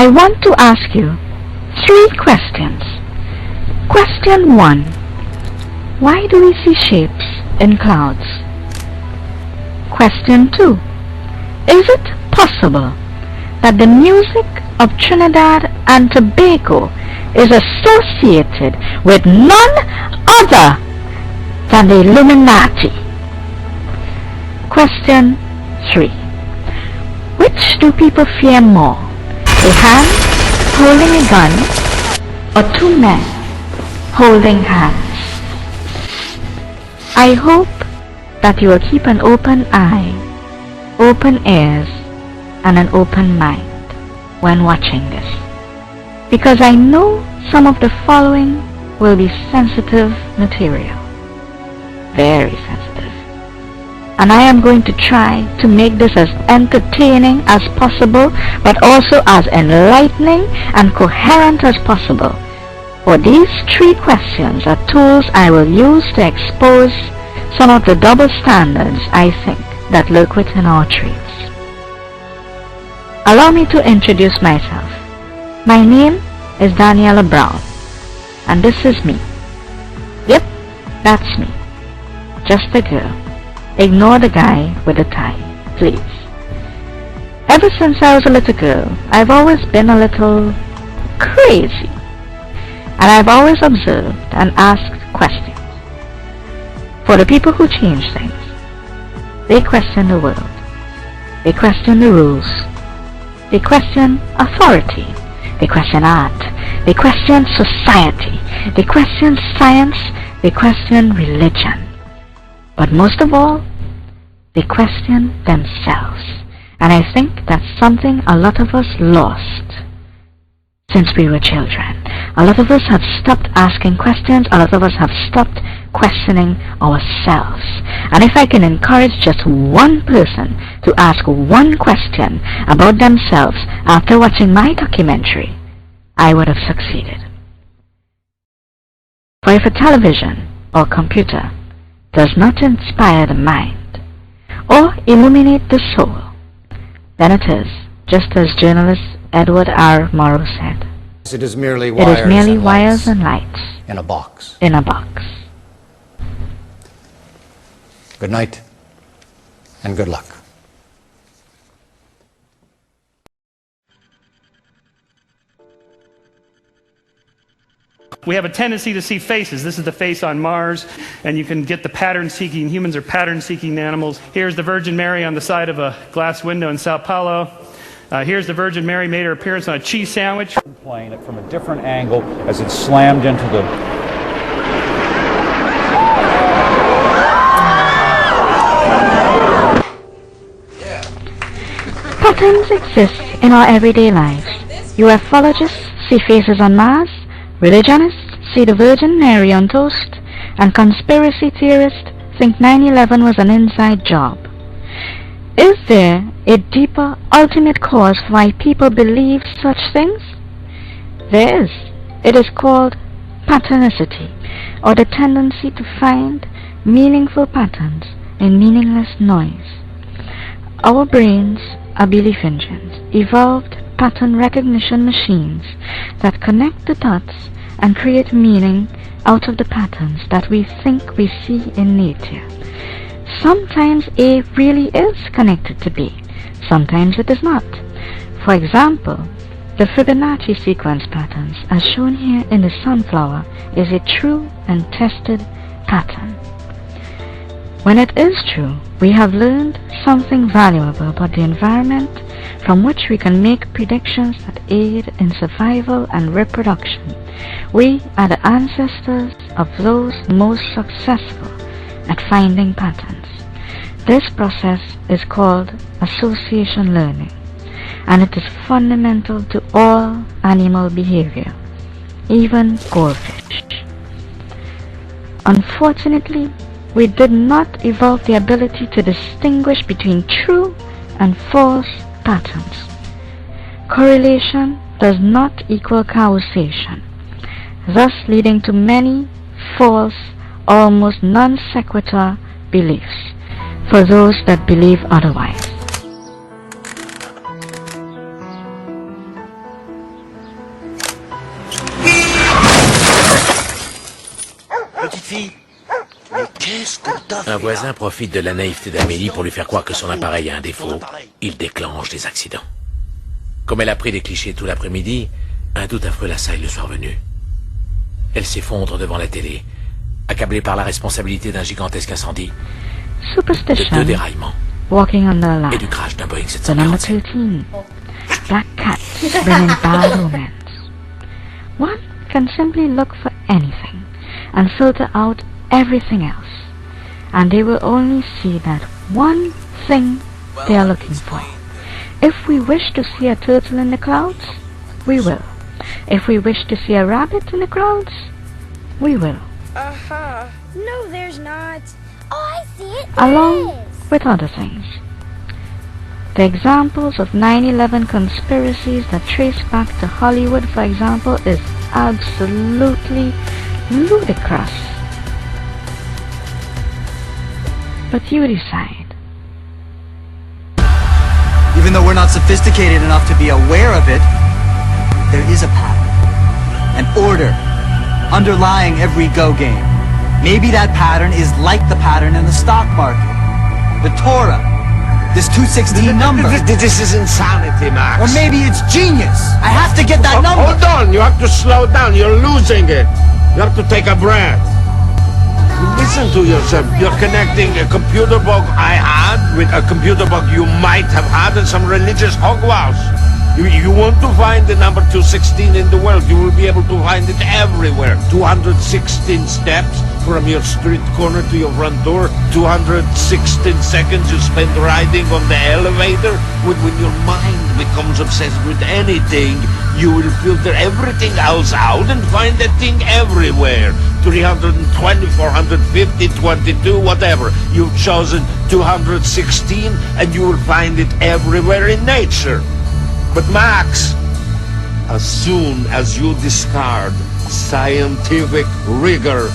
I want to ask you 3 questions. Question 1. Why do we see shapes in clouds? Question 2. Is it possible that the music of Trinidad and Tobago is associated with none other than the Illuminati? Question 3. Which do people fear more? A hand holding a gun or 2 men holding hands? I hope that you will keep an open eye, open ears, and an open mind when watching this, because I know some of the following will be sensitive material, very sensitive, and I am going to try to make this as entertaining as possible, but also as enlightening and coherent as possible. For these 3 questions are tools I will use to expose some of the double standards I think that lurk within our trades. Allow me to introduce myself. My name is Daniella Brown, and this is me. Yep, that's me. Just a girl. Ignore the guy with the tie, please. Ever since I was a little girl, I've always been a little crazy, and I've always observed and asked questions. For the people who change things, they question the world, they question the rules, they question authority, they question art, they question society, they question science, they question religion. But most of all, they question themselves. And I think that's something a lot of us lost since we were children. A lot of us have stopped asking questions. A lot of us have stopped questioning ourselves. And if I can encourage just one person to ask one question about themselves after watching my documentary, I would have succeeded. For if a television or computer does not inspire the mind or illuminate the soul, then it is, just as journalist Edward R. Morrow said, it is merely wires and lights in a box. Good night and good luck. We have a tendency to see faces. This is the face on Mars, and you can get the pattern-seeking. Humans are pattern-seeking animals. Here's the Virgin Mary on the side of a glass window in Sao Paulo. Here's the Virgin Mary made her appearance on a cheese sandwich. Playing it from a different angle as it slammed into the... Patterns exist in our everyday lives. UFologists see faces on Mars, religionists see the Virgin Mary on toast, and conspiracy theorists think 9/11 was an inside job. Is there a deeper, ultimate cause for why people believe such things? There is. It is called patternicity, or the tendency to find meaningful patterns in meaningless noise. Our brains are belief engines, evolved pattern recognition machines that connect the dots and create meaning out of the patterns that we think we see in nature. Sometimes A really is connected to B, sometimes it is not. For example, the Fibonacci sequence patterns, as shown here in the sunflower, is a true and tested pattern. When it is true, we have learned something valuable about the environment from which we can make predictions that aid in survival and reproduction. We are the ancestors of those most successful at finding patterns. This process is called association learning, and it is fundamental to all animal behavior, even goldfish. Unfortunately, we did not evolve the ability to distinguish between true and false patterns. Correlation does not equal causation, thus leading to many false, almost non sequitur beliefs for those that believe otherwise. fille. Mais qu'est-ce que t'as fait? Un voisin profite de la naïveté d'Amélie pour lui faire croire que son appareil a un défaut. Il déclenche des accidents. Comme elle a pris des clichés tout l'après-midi, un doute affreux l'assaille le soir venu. Elle s'effondre devant la télé, accablée par la responsabilité d'un gigantesque incendie, de 2 Superstition, déraillements walking under a et du lamp. crash d'un Boeing The number 747. 13, black cats bringing bad romance. One can simply look for anything and filter out everything else, and they will only see that one thing they are looking for. If we wish to see a turtle in the clouds, we will. If we wish to see a rabbit in the clouds, we will. No, there's not. Oh, I see it. Along with other things. The examples of 9/11 conspiracies that trace back to Hollywood, for example, is absolutely ludicrous. But you decide. Even though we're not sophisticated enough to be aware of it, there is a pattern, an order, underlying every go game. Maybe that pattern is like the pattern in the stock market. The Torah, this 216 number. This is insanity, Max. Or maybe it's genius. I have to get that number. Hold on, you have to slow down. You're losing it. You have to take a breath. Listen to yourself. You're connecting a computer bug I had with a computer bug you might have had in some religious hogwash. You want to find the number 216 in the world, you will be able to find it everywhere. 216 steps from your street corner to your front door. 216 seconds you spend riding on the elevator. When your mind becomes obsessed with anything, you will filter everything else out and find that thing everywhere. 320, 450, 22, whatever. You've chosen 216 and you will find it everywhere in nature. But Max, as soon as you discard scientific rigor,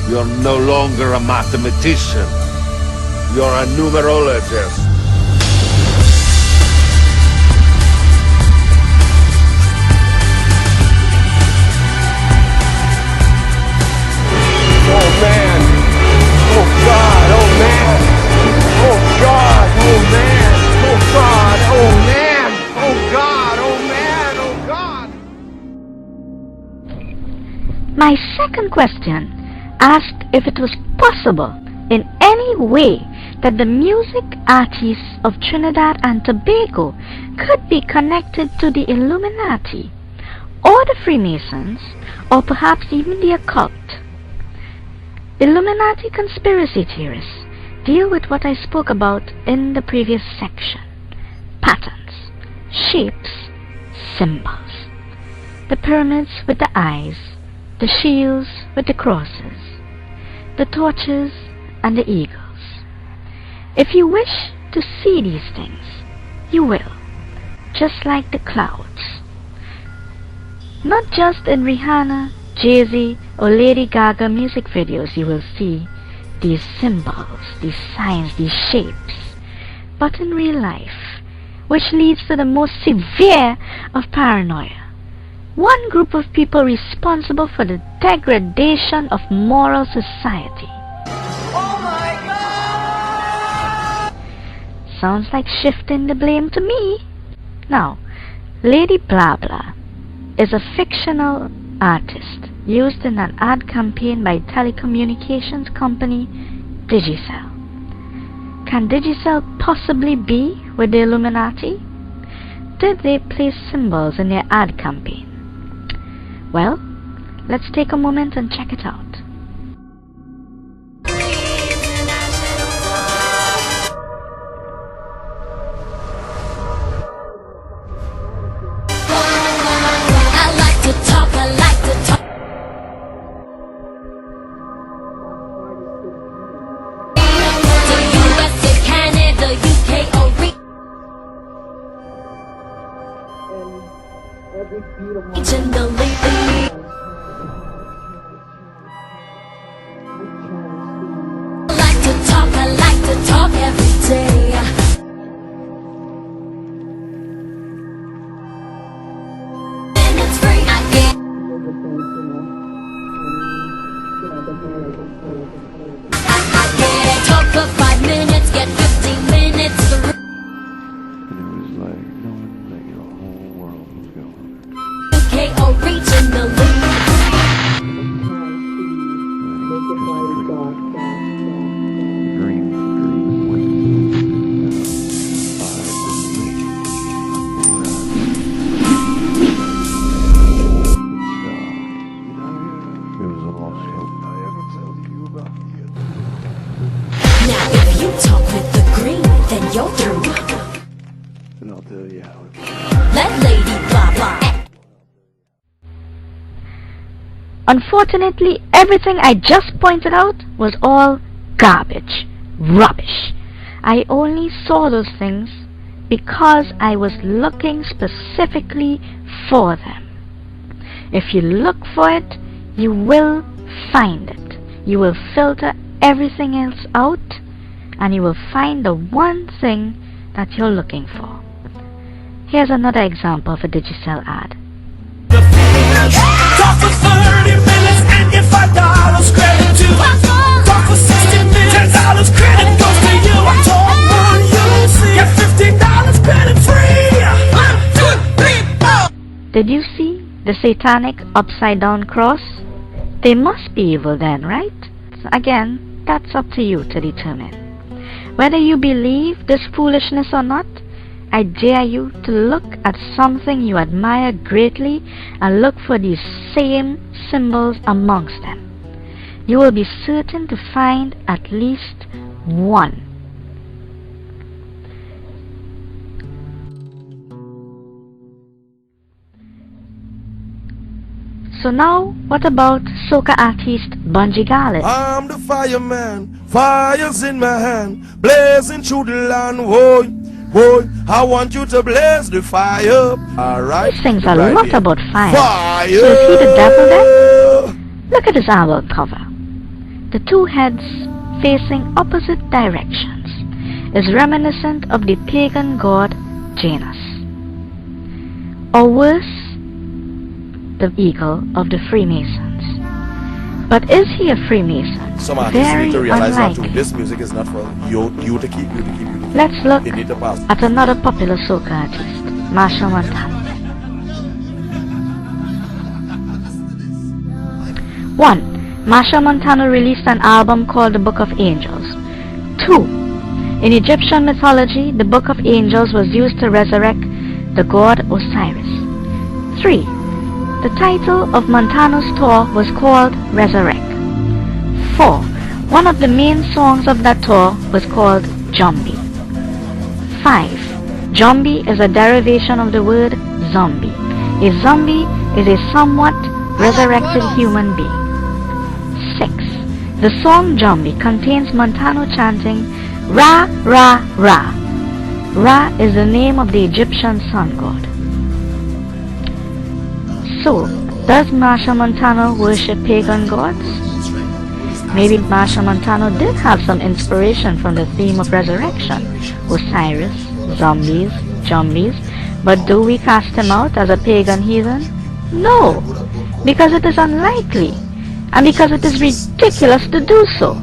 you're no longer a mathematician. You're a numerologist. Oh man! Oh God! Oh man! Oh God! Oh man! Oh God! Oh man! Oh God! Oh man! Oh God! My second question asked if it was possible in any way that the music artists of Trinidad and Tobago could be connected to the Illuminati, or the Freemasons, or perhaps even the occult. Illuminati conspiracy theorists deal with what I spoke about in the previous section: patterns, shapes, symbols. The pyramids with the eyes, the shields with the crosses, the torches and the eagles. If you wish to see these things, you will, just like the clouds. Not just in Rihanna, Jay-Z or Lady Gaga music videos you will see these symbols, these signs, these shapes, but in real life, which leads to the most severe of paranoia. One group of people responsible for the degradation of moral society. Oh my God! Sounds like shifting the blame to me. Now, Lady Blah Blah is a fictional artist used in an ad campaign by telecommunications company Digicel. Can Digicel possibly be with the Illuminati? Did they place symbols in their ad campaign? Well, let's take a moment and check it out. Unfortunately, everything I just pointed out was all garbage, rubbish. I only saw those things because I was looking specifically for them. If you look for it, you will find it. You will filter everything else out, and you will find the one thing that you're looking for. Here's another example of a Digicel ad. Talk for 30 minutes and get $5 credit too. Talk for 60 minutes, $10 credit goes to you. I talk for you, see, get $15 credit free. 1, 2, 3, 4. Did you see the satanic upside down cross? They must be evil then, right? So again, that's up to you to determine. Whether you believe this foolishness or not, I dare you to look at something you admire greatly and look for these same symbols amongst them. You will be certain to find at least one. So now, what about soca artist Bunji Garlin? I'm the fireman, fire's in my hand, blazing through the land, whoa, whoa, I want you to blaze the fire. Alright. He sings a lot about fire. Fire. So is he the devil then? Look at his album cover. The two heads facing opposite directions is reminiscent of the pagan god Janus. Or worse, the eagle of the Freemasons. But is he a Freemason? Some artists need to realize that too. Unlikely. This music is not for you to keep. Let's look It need to pass. at another popular soca artist, Machel Montano. 1. Machel Montano released an album called The Book of Angels. 2. In Egyptian mythology, the Book of Angels was used to resurrect the god Osiris. 3. The title of Montano's tour was called Resurrect. 4. One of the main songs of that tour was called Zombie. 5. Zombie is a derivation of the word zombie. A zombie is a somewhat resurrected human being. 6. The song Zombie contains Montano chanting Ra, Ra, Ra. Ra is the name of the Egyptian sun god. So, does Machel Montano worship pagan gods? Maybe Machel Montano did have some inspiration from the theme of resurrection, Osiris, zombies, but do we cast him out as a pagan heathen? No, because it is unlikely, and because it is ridiculous to do so.